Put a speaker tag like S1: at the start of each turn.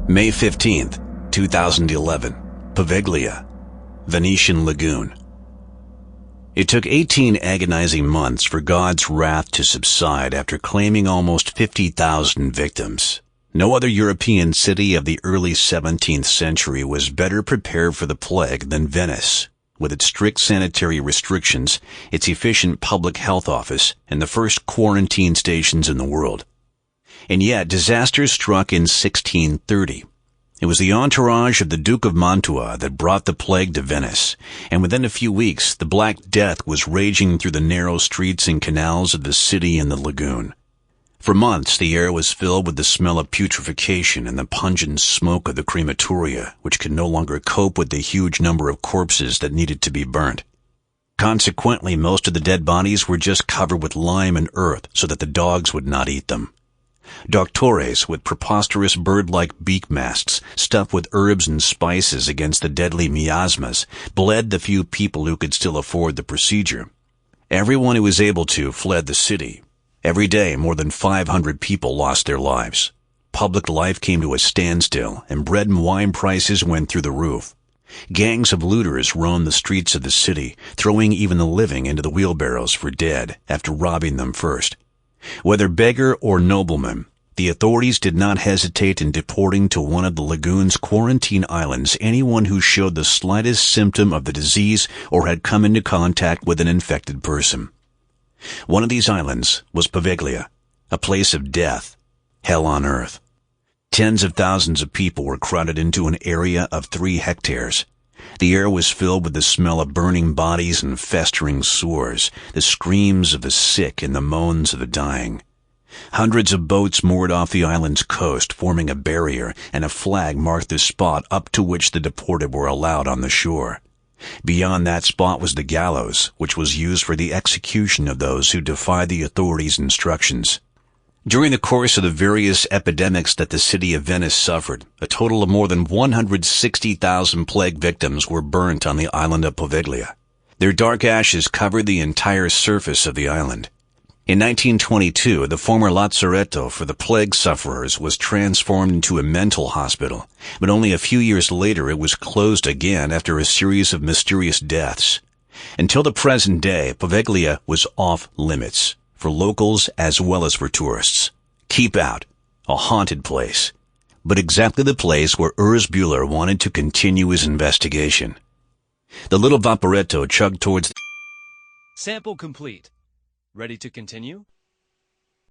S1: May 15th, 2011, Poveglia, Venetian lagoon. It took 18 agonizing months for God's wrath to subside after claiming almost 50,000 victims. No other European city of the early 17th century was better prepared for the plague than Venice, with its strict sanitary restrictions, its efficient public health office, and the first quarantine stations in the world. And yet, disaster struck in 1630. It was the entourage of the Duke of Mantua that brought the plague to Venice, and within a few weeks, the Black Death was raging through the narrow streets and canals of the city and the lagoon. For months, the air was filled with the smell of putrefaction and the pungent smoke of the crematoria, which could no longer cope with the huge number of corpses that needed to be burnt. Consequently, most of the dead bodies were just covered with lime and earth so that the dogs would not eat them. Doctores with preposterous bird-like beak masks stuffed with herbs and spices against the deadly miasmas bled the few people who could still afford the procedure. Everyone who was able to fled the city. Every day, more than 500 people lost their lives. Public life came to a standstill, and bread and wine prices went through the roof. Gangs of looters roamed the streets of the city, throwing even the living into the wheelbarrows for dead after robbing them first. Whether beggar or nobleman, the authorities did not hesitate in deporting to one of the lagoon's quarantine islands anyone who showed the slightest symptom of the disease or had come into contact with an infected person. One of these islands was Poveglia, a place of death, hell on earth. Tens of thousands of people were crowded into an area of 3 hectares. The air was filled with the smell of burning bodies and festering sores, the screams of the sick and the moans of the dying. Hundreds of boats moored off the island's coast, forming a barrier, and a flag marked the spot up to which the deported were allowed on the shore. Beyond that spot was the gallows, which was used for the execution of those who defied the authorities' instructions. During the course of the various epidemics that the city of Venice suffered, a total of more than 160,000 plague victims were burnt on the island of Poveglia. Their dark ashes covered the entire surface of the island. In 1922, the former lazzaretto for the plague sufferers was transformed into a mental hospital, but only a few years later it was closed again after a series of mysterious deaths. Until the present day, Poveglia was off limits, for locals as well as for tourists. Keep out. A haunted place. But exactly the place where Urs Bühler wanted to continue his investigation. The little vaporetto chugged towards...
S2: Sample complete. Ready to continue?